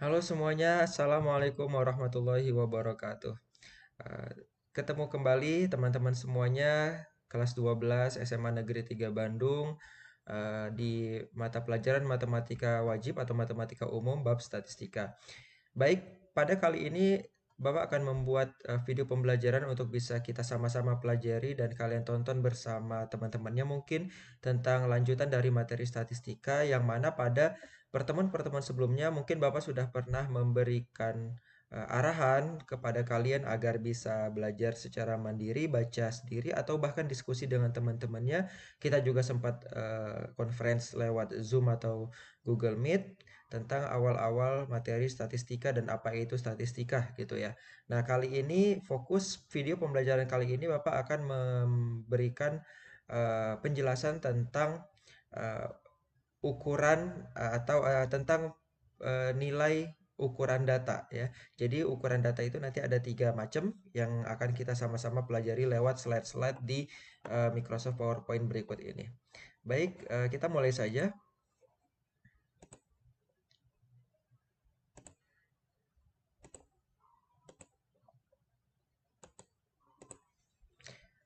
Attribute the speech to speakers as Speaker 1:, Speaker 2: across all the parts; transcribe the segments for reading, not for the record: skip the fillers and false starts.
Speaker 1: Halo semuanya, Assalamualaikum warahmatullahi wabarakatuh. Eh, Ketemu kembali teman-teman semuanya, kelas 12 SMA Negeri 3 Bandung, di mata pelajaran Matematika Wajib atau Matematika Umum bab Statistika. Baik, pada kali ini Bapak akan membuat video pembelajaran untuk bisa kita sama-sama pelajari dan kalian tonton bersama teman-temannya mungkin tentang lanjutan dari materi statistika yang mana pada pertemuan-pertemuan sebelumnya mungkin Bapak sudah pernah memberikan arahan kepada kalian agar bisa belajar secara mandiri, baca sendiri atau bahkan diskusi dengan teman-temannya. Kita juga sempat conference lewat Zoom atau Google Meet tentang awal-awal materi statistika dan apa itu statistika gitu ya. Nah, kali ini fokus video pembelajaran kali ini Bapak akan memberikan penjelasan tentang uh, ukuran atau tentang nilai ukuran data ya. Jadi ukuran data itu nanti ada 3 macam yang akan kita sama-sama pelajari lewat slide-slide di Microsoft PowerPoint berikut ini. Baik, kita mulai saja.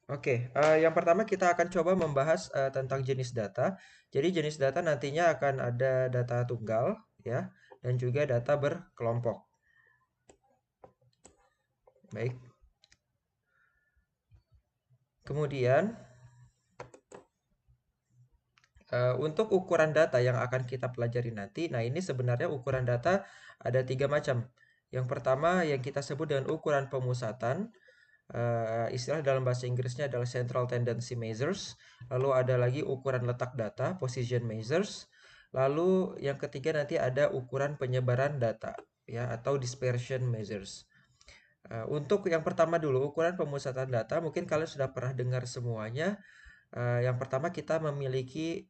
Speaker 1: Oke, yang pertama kita akan coba membahas tentang jenis data. Jadi jenis data nantinya akan ada data tunggal ya dan juga data berkelompok. Baik. Kemudian untuk ukuran data yang akan kita pelajari nanti, nah ini sebenarnya ukuran data ada 3 macam. Yang pertama yang kita sebut dengan ukuran pemusatan, istilah dalam bahasa Inggrisnya adalah central tendency measures. Lalu ada lagi ukuran letak data, position measures. Lalu yang ketiga nanti ada ukuran penyebaran data, ya atau dispersion measures. Untuk yang pertama dulu, ukuran pemusatan data, mungkin kalian sudah pernah dengar semuanya. Yang pertama kita memiliki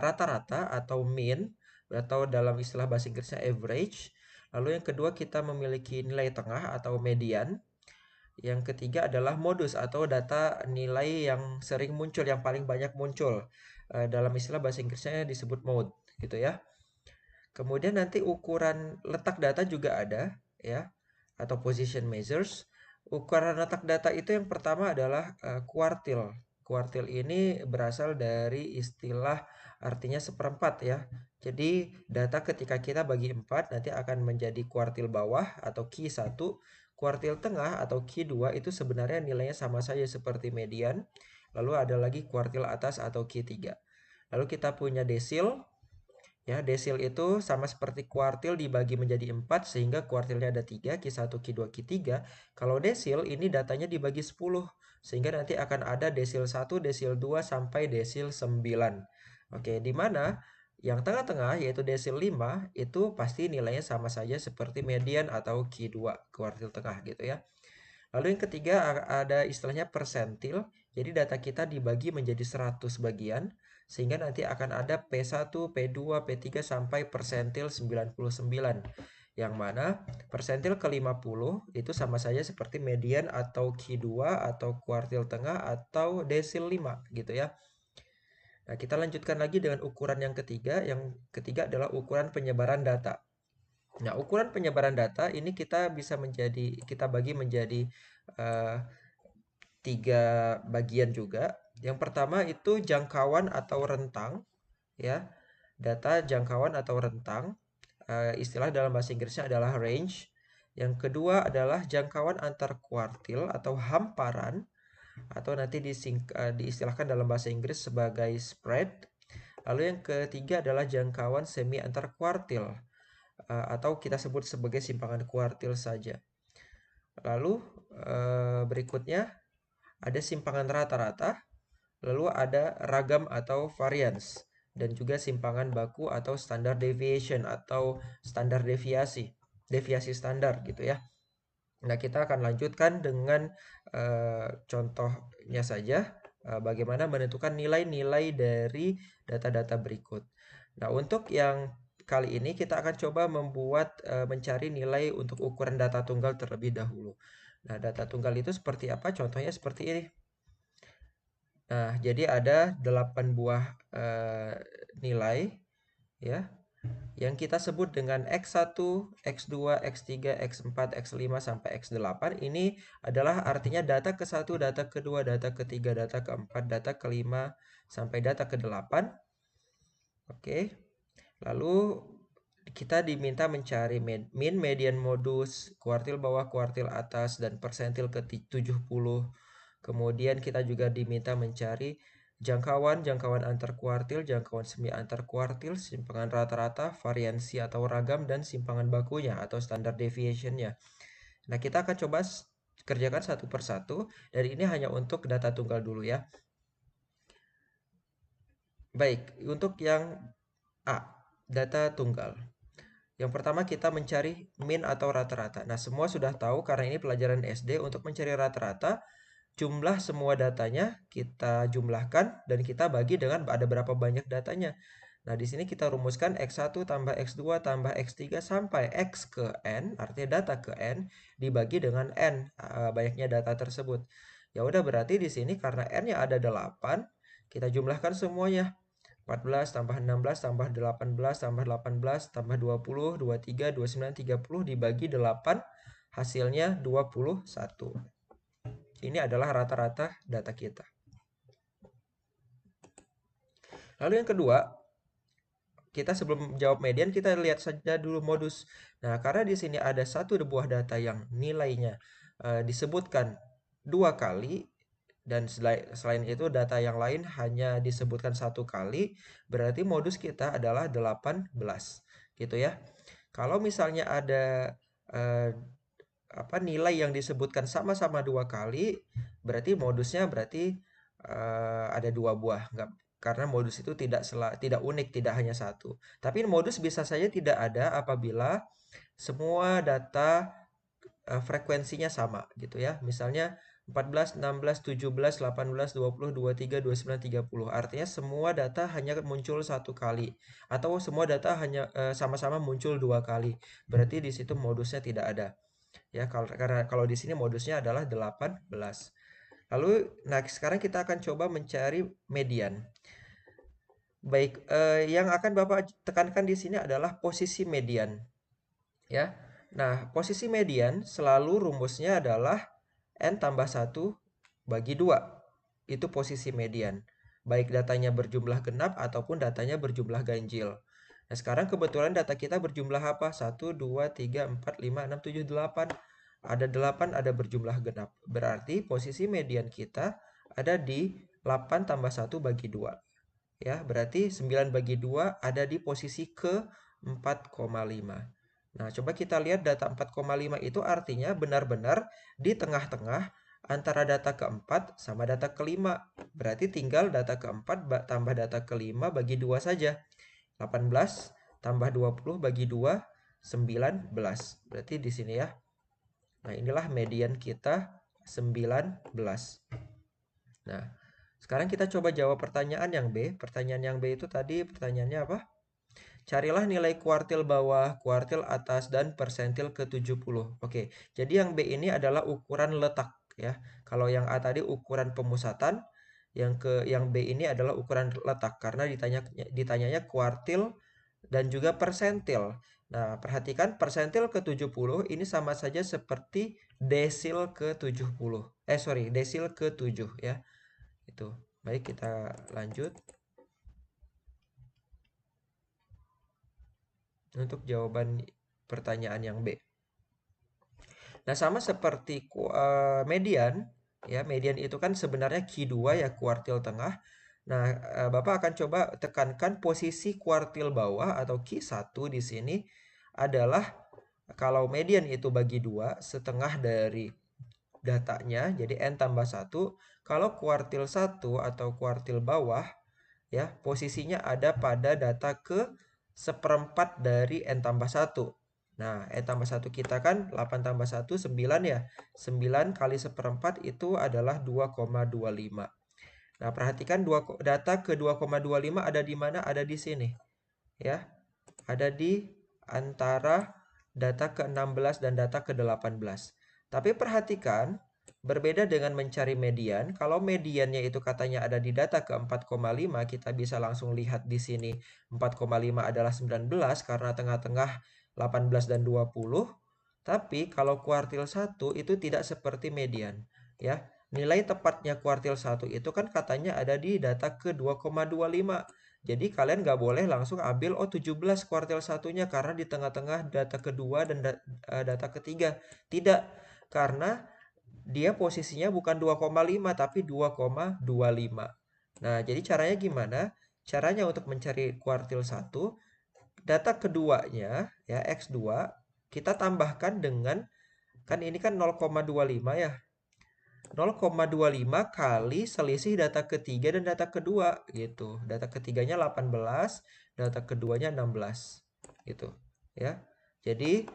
Speaker 1: rata-rata atau mean atau dalam istilah bahasa Inggrisnya average. Lalu yang kedua kita memiliki nilai tengah atau median. Yang ketiga adalah modus atau data nilai yang sering muncul, yang paling banyak muncul. Dalam istilah bahasa Inggrisnya disebut mode, gitu ya. Kemudian nanti ukuran letak data juga ada, ya, atau position measures. Ukuran letak data itu yang pertama adalah kuartil. Kuartil ini berasal dari istilah artinya seperempat ya. Jadi data ketika kita bagi 4 nanti akan menjadi kuartil bawah atau Q1, kuartil tengah atau Q2 itu sebenarnya nilainya sama saja seperti median. Lalu ada lagi kuartil atas atau Q3. Lalu kita punya desil. Ya, desil itu sama seperti kuartil dibagi menjadi 4 sehingga kuartilnya ada 3, Q1, Q2, Q3. Kalau desil ini datanya dibagi 10 sehingga nanti akan ada desil 1, desil 2 sampai desil 9. Oke, di mana yang tengah-tengah yaitu desil 5 itu pasti nilainya sama saja seperti median atau Q2, kuartil tengah gitu ya. Lalu yang ketiga ada istilahnya persentil. Jadi data kita dibagi menjadi 100 bagian sehingga nanti akan ada P1, P2, P3 sampai persentil 99. Yang mana persentil ke-50 itu sama saja seperti median atau Q2 atau kuartil tengah atau desil 5 gitu ya. Nah, kita lanjutkan lagi dengan ukuran yang ketiga. Yang ketiga adalah ukuran penyebaran data. Nah, ukuran penyebaran data ini kita bagi menjadi eh, 3 bagian juga. Yang pertama itu jangkauan atau rentang, ya. Data jangkauan atau rentang. Istilah dalam bahasa Inggrisnya adalah range. Yang kedua adalah jangkauan antar kuartil atau hamparan, atau nanti diistilahkan dalam bahasa Inggris sebagai spread. Lalu yang ketiga adalah jangkauan semi antar kuartil, atau kita sebut sebagai simpangan kuartil saja. Lalu berikutnya ada simpangan rata-rata, lalu ada ragam atau variance, dan juga simpangan baku atau standar deviation atau standar deviasi, deviasi standar gitu ya. Nah, kita akan lanjutkan dengan contohnya saja, bagaimana menentukan nilai-nilai dari data-data berikut. Nah, untuk yang kali ini kita akan coba mencari nilai untuk ukuran data tunggal terlebih dahulu. Nah, data tunggal itu seperti apa? Contohnya seperti ini. Nah, jadi ada 8 buah nilai ya. yang kita sebut dengan X1, X2, X3, X4, X5 sampai X8 ini adalah artinya data ke-1, data ke-2, data ke-3, data ke-4, data ke-5 sampai data ke-8. Oke. Lalu kita diminta mencari min, median, modus, kuartil bawah, kuartil atas, dan persentil ke-70. Kemudian kita juga diminta mencari jangkauan antar kuartil, jangkauan semi antar kuartil, simpangan rata-rata, variansi atau ragam, dan simpangan bakunya atau standard deviation-nya. Nah, kita akan coba kerjakan satu persatu, dan ini hanya untuk data tunggal dulu ya. Baik, untuk yang A, data tunggal. Yang pertama kita mencari min atau rata-rata. Nah, semua sudah tahu karena ini pelajaran SD. Untuk mencari rata-rata, jumlah semua datanya kita jumlahkan dan kita bagi dengan ada berapa banyak datanya. Nah, di sini kita rumuskan X1 tambah X2 tambah X3 sampai X ke N, artinya data ke N, dibagi dengan N, banyaknya data tersebut. Ya udah, berarti di sini karena N-nya ada 8, kita jumlahkan semuanya. 14 tambah 16 tambah 18 tambah 18 tambah 20, 23, 29, 30 dibagi 8, hasilnya 21. Ini adalah rata-rata data kita. Lalu yang kedua, kita sebelum jawab median, kita lihat saja dulu modus. Nah, karena di sini ada satu buah data yang nilainya disebutkan 2 kali, dan selain itu data yang lain hanya disebutkan 1 kali, berarti modus kita adalah 18, gitu ya. Kalau misalnya ada nilai yang disebutkan sama-sama 2 kali, berarti modusnya ada 2 buah, karena modus itu tidak unik, tidak hanya satu. Tapi modus bisa saja tidak ada apabila semua data frekuensinya sama gitu ya. Misalnya 14, 16, 17, 18, 20, 23, 29, 30. Artinya semua data hanya muncul 1 kali atau semua data hanya sama-sama muncul 2 kali. Berarti di situ modusnya tidak ada. Ya, karena kalau di sini modusnya adalah 18. Lalu nah sekarang kita akan coba mencari median. Baik, yang akan Bapak tekankan di sini adalah posisi median. Ya. Nah, posisi median selalu rumusnya adalah N tambah 1 bagi 2. Itu posisi median. Baik datanya berjumlah genap ataupun datanya berjumlah ganjil. Nah, sekarang kebetulan data kita berjumlah apa? 1, 2, 3, 4, 5, 6, 7, 8. Ada 8, ada berjumlah genap. Berarti posisi median kita ada di 8 tambah 1 bagi 2. Ya, berarti 9 bagi 2 ada di posisi ke 4,5. Nah, coba kita lihat data 4,5 itu artinya benar-benar di tengah-tengah antara data keempat sama data kelima. Berarti tinggal data keempat tambah data kelima bagi 2 saja. 18 tambah 20 bagi 2, 19. Berarti di sini ya. Nah, inilah median kita 19. Nah, sekarang kita coba jawab pertanyaan yang B. Pertanyaan yang B itu tadi pertanyaannya apa? Carilah nilai kuartil bawah, kuartil atas, dan persentil ke-70. Oke, jadi yang B ini adalah ukuran letak ya. Kalau yang A tadi ukuran pemusatan, yang B ini adalah ukuran letak karena ditanyanya kuartil dan juga persentil. Nah, perhatikan persentil ke-70 ini sama saja seperti desil ke-70. Desil ke-7 ya. Itu. Baik, kita lanjut. Untuk jawaban pertanyaan yang B. Nah, sama seperti median, ya, median itu kan sebenarnya Q2 ya, kuartil tengah. Nah, Bapak akan coba tekankan posisi kuartil bawah atau Q1 di sini adalah kalau median itu bagi 2, setengah dari datanya, jadi N tambah 1. Kalau kuartil 1 atau kuartil bawah, ya, posisinya ada pada data ke seperempat dari N tambah 1. Nah, N tambah 1 kita kan 8 tambah 1, 9 ya. 9 kali seperempat itu adalah 2,25. Nah, perhatikan data ke 2,25 ada di mana? Ada di sini. Ya, ada di antara data ke-16 dan data ke-18. Tapi perhatikan, Berbeda dengan mencari median, kalau mediannya itu katanya ada di data ke 4,5, kita bisa langsung lihat di sini 4,5 adalah 19 karena tengah-tengah 18 dan 20. Tapi kalau kuartil 1 itu tidak seperti median, ya. Nilai tepatnya kuartil 1 itu kan katanya ada di data ke 2,25. Jadi kalian nggak boleh langsung ambil 17 kuartil satunya karena di tengah-tengah data kedua dan data ketiga. Tidak, karena dia posisinya bukan 2,5 tapi 2,25. Nah, jadi caranya gimana? Caranya untuk mencari kuartil 1, data keduanya ya X2 kita tambahkan dengan, kan ini kan 0,25 ya. 0,25 kali selisih data ketiga dan data kedua gitu. Data ketiganya 18, data keduanya 16 gitu ya. Jadi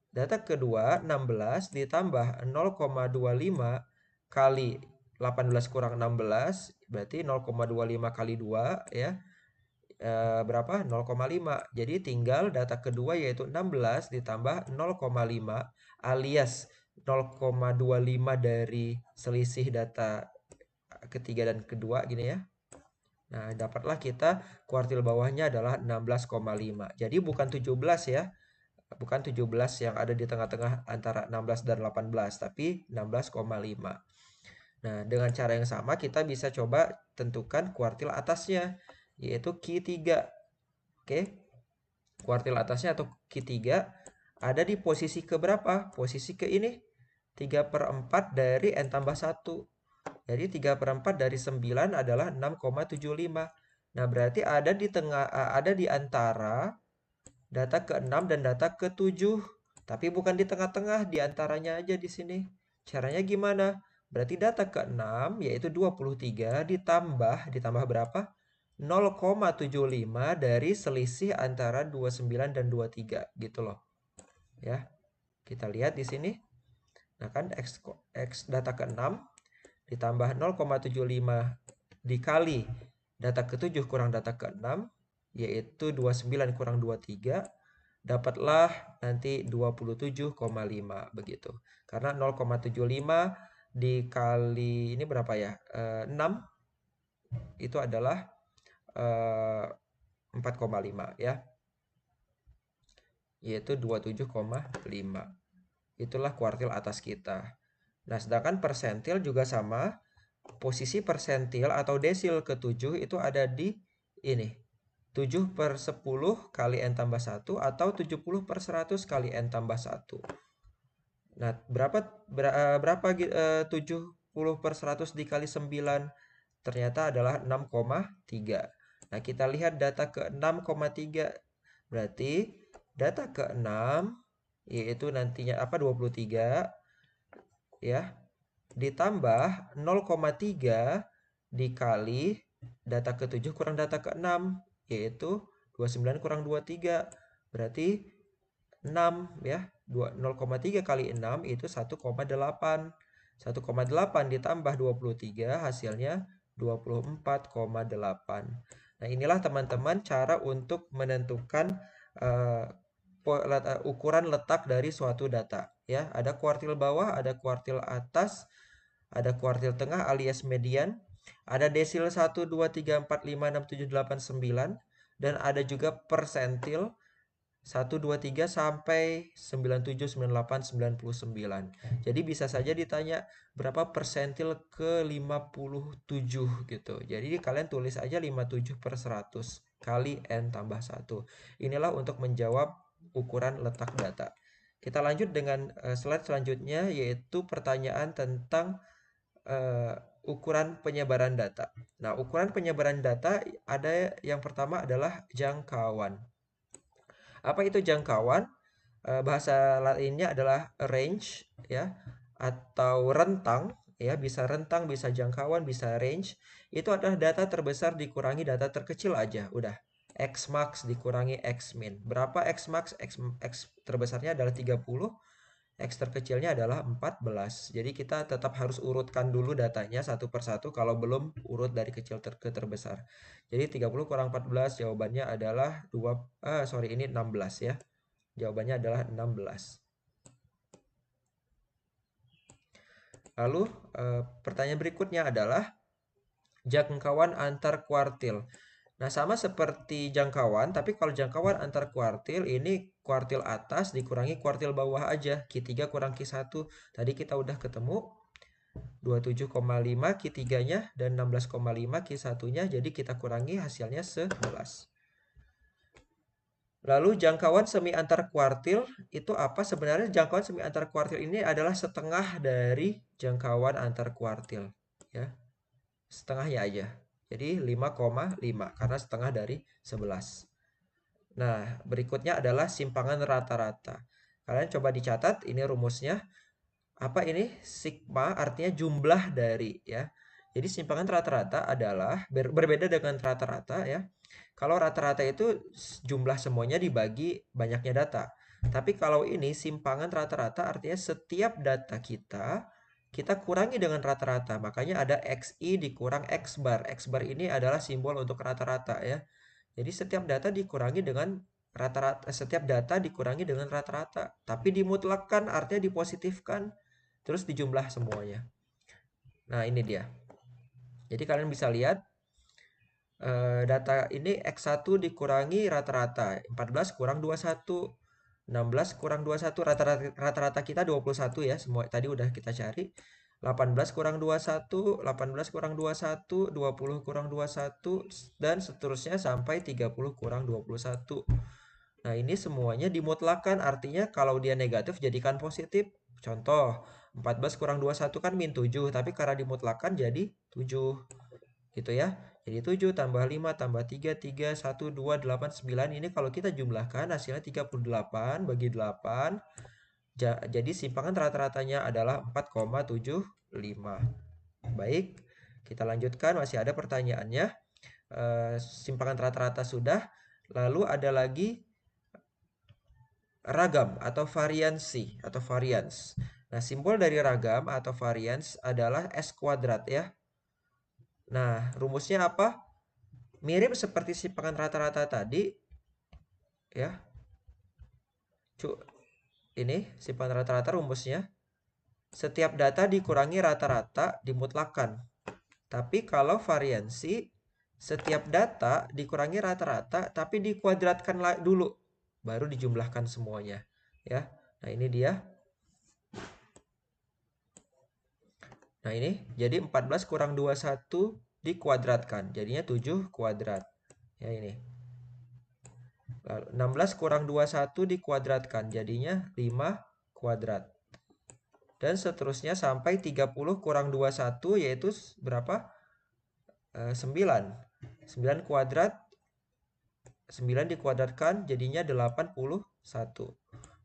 Speaker 1: data kedua 16 ditambah 0,25 kali 18 kurang 16 berarti 0,25 kali 2 ya. Berapa? 0,5. Jadi tinggal data kedua yaitu 16 ditambah 0,5 alias 0,25 dari selisih data ketiga dan kedua gini ya. Nah, dapatlah kita kuartil bawahnya adalah 16,5. Jadi bukan 17 ya. Bukan 17 yang ada di tengah-tengah antara 16 dan 18, tapi 16,5. Nah, dengan cara yang sama kita bisa coba tentukan kuartil atasnya, yaitu Q3. Oke, kuartil atasnya atau Q3 ada di posisi keberapa? Posisi ke ini, 3/4 dari N tambah 1. Jadi 3/4 dari 9 adalah 6,75. Nah, berarti ada di tengah, ada di antara data ke-6 dan data ke-7. Tapi bukan di tengah-tengah, di antaranya aja di sini. Caranya gimana? Berarti data ke-6 yaitu 23 ditambah berapa? 0,75 dari selisih antara 29 dan 23 gitu loh. Ya. Kita lihat di sini. Nah, kan X data ke-6 ditambah 0,75 dikali data ke-7 kurang data ke-6 yaitu 29 kurang 23, dapatlah nanti 27,5 begitu. Karena 0,75 dikali ini berapa ya? 6 itu adalah 4,5 ya. Yaitu 27,5. Itulah kuartil atas kita. Nah, sedangkan persentil juga sama. Posisi persentil atau desil ke-7 itu ada di ini. 7/10 kali N tambah 1 atau 70/100 kali N tambah 1. Nah, berapa 70/100 dikali 9? Ternyata adalah 6,3. Nah, kita lihat data ke 6,3. Berarti data ke-6 yaitu nantinya apa 23 ya ditambah 0,3 dikali data ke-7 kurang data ke-6 yaitu 29 kurang 23 berarti 6 ya. 0,3 kali 6 itu 1,8. 1,8 ditambah 23 hasilnya 24,8. Nah, inilah teman-teman cara untuk menentukan uh, ukuran letak dari suatu data ya. Ada kuartil bawah, ada kuartil atas, ada kuartil tengah alias median, ada desil 1 2 3 4 5 6 7 8 9 dan ada juga persentil 1 2 3 sampai 97 98 99. Jadi bisa saja ditanya berapa persentil ke 57 gitu. Jadi kalian tulis aja 57/100 kali N tambah 1. Inilah untuk menjawab ukuran letak data. Kita lanjut dengan slide selanjutnya yaitu pertanyaan tentang ukuran penyebaran data. Nah, ukuran penyebaran data ada yang pertama adalah jangkauan. Apa itu jangkauan? Bahasa lainnya adalah range ya atau rentang ya, bisa rentang, bisa jangkauan, bisa range. Itu adalah data terbesar dikurangi data terkecil aja, udah. X max dikurangi X min. Berapa X max? X terbesarnya adalah 30, X terkecilnya adalah 14. Jadi kita tetap harus urutkan dulu datanya satu persatu kalau belum urut dari kecil ke terbesar. Jadi 30 kurang 14 jawabannya adalah ini 16 ya. Jawabannya adalah 16. Lalu pertanyaan berikutnya adalah jangkauan antar kuartil. Nah, sama seperti jangkauan, tapi kalau jangkauan antar kuartil ini kuartil atas dikurangi kuartil bawah aja. Q3 kurang Q1. Tadi kita udah ketemu 27,5 Q3-nya dan 16,5 Q1-nya. Jadi kita kurangi hasilnya 11. Lalu jangkauan semi antar kuartil itu apa? Sebenarnya jangkauan semi antar kuartil ini adalah setengah dari jangkauan antar kuartil. Ya, setengahnya aja. Jadi 5,5 karena setengah dari 11. Nah, berikutnya adalah simpangan rata-rata. Kalian coba dicatat, ini rumusnya. Apa ini? Sigma artinya jumlah dari ya. Jadi simpangan rata-rata adalah berbeda dengan rata-rata ya. Kalau rata-rata itu jumlah semuanya dibagi banyaknya data. Tapi kalau ini simpangan rata-rata artinya setiap data kita kurangi dengan rata-rata. Makanya ada XI dikurang X bar. X bar ini adalah simbol untuk rata-rata ya. Jadi setiap data dikurangi dengan rata-rata, setiap data dikurangi dengan rata-rata. Tapi dimutlakkan artinya dipositifkan, terus dijumlah semuanya. Nah, ini dia. Jadi kalian bisa lihat data ini X1 dikurangi rata-rata. 14 kurang 21. 16 kurang 21. Rata-rata kita 21 ya. Semua tadi udah kita cari. 18 kurang 21, 18 kurang 21, 20 kurang 21, dan seterusnya sampai 30 kurang 21. Nah, ini semuanya dimutlakan, artinya kalau dia negatif jadikan positif. Contoh, 14 kurang 21 kan min 7, tapi karena dimutlakan jadi 7. Gitu ya. Jadi 7 tambah 5 tambah 3, 3, 1, 2, 8, 9. Ini kalau kita jumlahkan hasilnya 38 bagi 8. Jadi simpangan rata-ratanya adalah 4,75. Baik, kita lanjutkan. Masih ada pertanyaannya. Simpangan rata-rata sudah. Lalu ada lagi ragam atau variansi atau varians. Nah, simbol dari ragam atau varians adalah S kuadrat ya. Nah, rumusnya apa? Mirip seperti simpangan rata-rata tadi ya. Ini simpangan rata-rata rumusnya. Setiap data dikurangi rata-rata dimutlakan. Tapi kalau variansi, setiap data dikurangi rata-rata tapi dikuadratkan dulu. Baru dijumlahkan semuanya. Ya. Nah, ini dia. Nah, ini jadi 14 kurang 21 dikuadratkan. Jadinya 7 kuadrat. Ya, ini. Lalu 16 kurang 21 dikuadratkan. Jadinya 5 kuadrat. Dan seterusnya sampai 30 kurang 21 yaitu berapa? 9. 9 kuadrat. 9 dikuadratkan jadinya 81.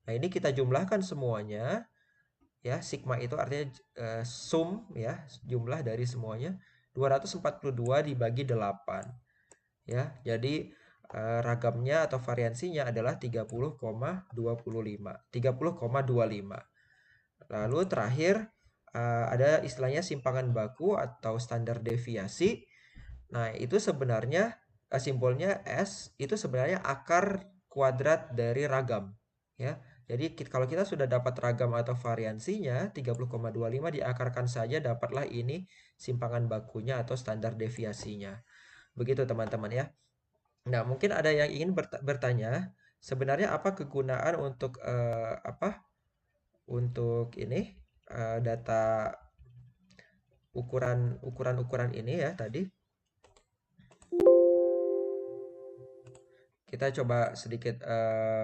Speaker 1: Nah, ini kita jumlahkan semuanya. Ya, sigma itu artinya sum ya, jumlah dari semuanya 242 dibagi 8 ya. Jadi ragamnya atau variansinya adalah 30,25. 30,25. Lalu terakhir ada istilahnya simpangan baku atau standar deviasi. Nah, itu sebenarnya simbolnya S itu sebenarnya akar kuadrat dari ragam ya. Jadi kalau kita sudah dapat ragam atau variansinya 30,25 diakarkan saja dapatlah ini simpangan bakunya atau standar deviasinya. Begitu teman-teman ya. Nah, mungkin ada yang ingin bertanya, sebenarnya apa kegunaan untuk apa? Untuk ini data ukuran-ukuran ini ya tadi. Kita coba sedikit,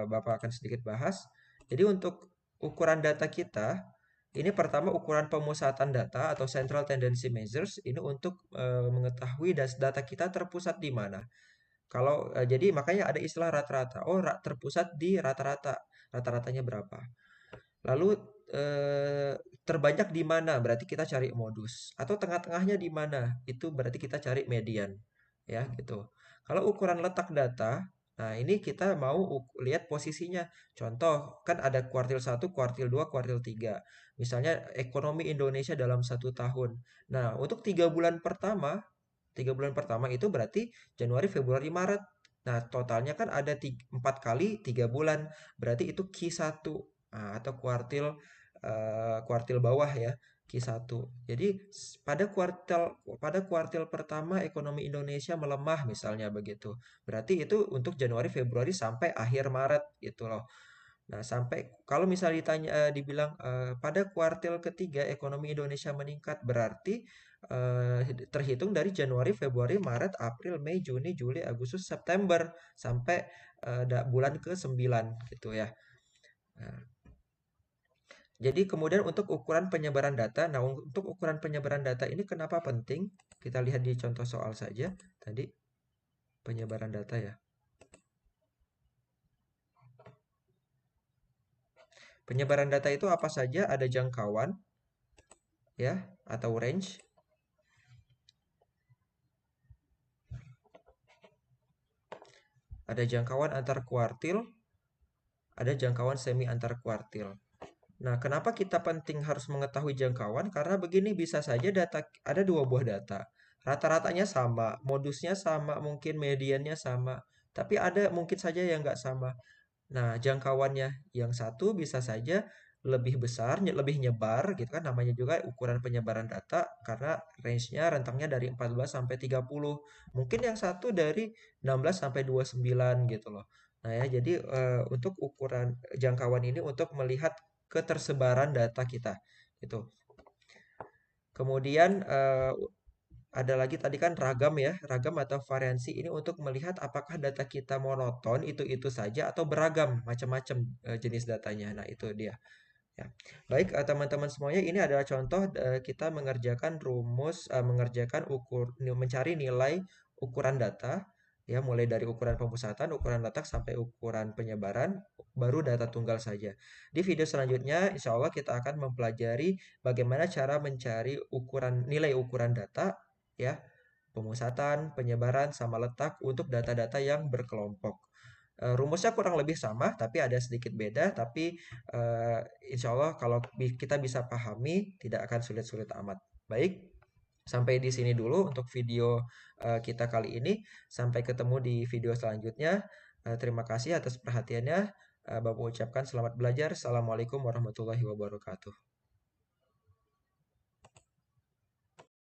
Speaker 1: Bapak akan sedikit bahas. Jadi untuk ukuran data kita, ini pertama ukuran pemusatan data atau central tendency measures ini untuk mengetahui data kita terpusat di mana. Kalau jadi makanya ada istilah rata-rata. Oh, terpusat di rata-rata. Rata-ratanya berapa? Lalu terbanyak di mana? Berarti kita cari modus. Atau tengah-tengahnya di mana? Itu berarti kita cari median. Ya, gitu. Kalau ukuran letak data, nah ini kita mau lihat posisinya. Contoh, kan ada kuartil 1, kuartil 2, kuartil 3. Misalnya ekonomi Indonesia dalam 1 tahun. Nah, untuk 3 bulan pertama itu berarti Januari, Februari, Maret. Nah, totalnya kan ada 4 kali 3 bulan. Berarti itu Q1. Nah, atau kuartil bawah ya. Q1. Jadi pada kuartil pertama ekonomi Indonesia melemah misalnya begitu. Berarti itu untuk Januari, Februari sampai akhir Maret gitu loh. Nah, sampai kalau misalnya dibilang pada kuartil ketiga ekonomi Indonesia meningkat, berarti terhitung dari Januari, Februari, Maret, April, Mei, Juni, Juli, Agustus, September sampai bulan ke-9 gitu ya. Nah, jadi kemudian untuk ukuran penyebaran data, nah untuk ukuran penyebaran data ini kenapa penting? Kita lihat di contoh soal saja tadi penyebaran data ya. Penyebaran data itu apa saja? Ada jangkauan ya atau range, ada jangkauan antar kuartil, ada jangkauan semi antar kuartil. Nah, kenapa kita penting harus mengetahui jangkauan? Karena begini bisa saja ada dua buah data. Rata-ratanya sama, modusnya sama, mungkin mediannya sama, tapi ada mungkin saja yang nggak sama. Nah, jangkauannya yang satu bisa saja lebih besar, lebih nyebar gitu kan, namanya juga ukuran penyebaran data karena range-nya rentangnya dari 14 sampai 30. Mungkin yang satu dari 16 sampai 29 gitu loh. Nah ya, jadi untuk ukuran jangkauan ini untuk melihat ketersebaran data kita gitu. Kemudian ada lagi tadi kan ragam ya, ragam atau variansi ini untuk melihat apakah data kita monoton itu saja atau beragam macam-macam jenis datanya. Nah, itu dia. Ya. Baik, teman-teman semuanya, ini adalah contoh kita mengerjakan mencari nilai ukuran data ya, mulai dari ukuran pemusatan, ukuran letak sampai ukuran penyebaran, baru data tunggal saja. Di video selanjutnya, insya Allah kita akan mempelajari bagaimana cara mencari nilai ukuran data ya, pemusatan, penyebaran, sama letak untuk data-data yang berkelompok. Rumusnya kurang lebih sama, tapi ada sedikit beda. Tapi eh, insya Allah kalau kita bisa pahami, tidak akan sulit-sulit amat. Baik, sampai di sini dulu untuk video kita kali ini. Sampai ketemu di video selanjutnya. Terima kasih atas perhatiannya. Bapak ucapkan selamat belajar. Assalamualaikum warahmatullahi wabarakatuh.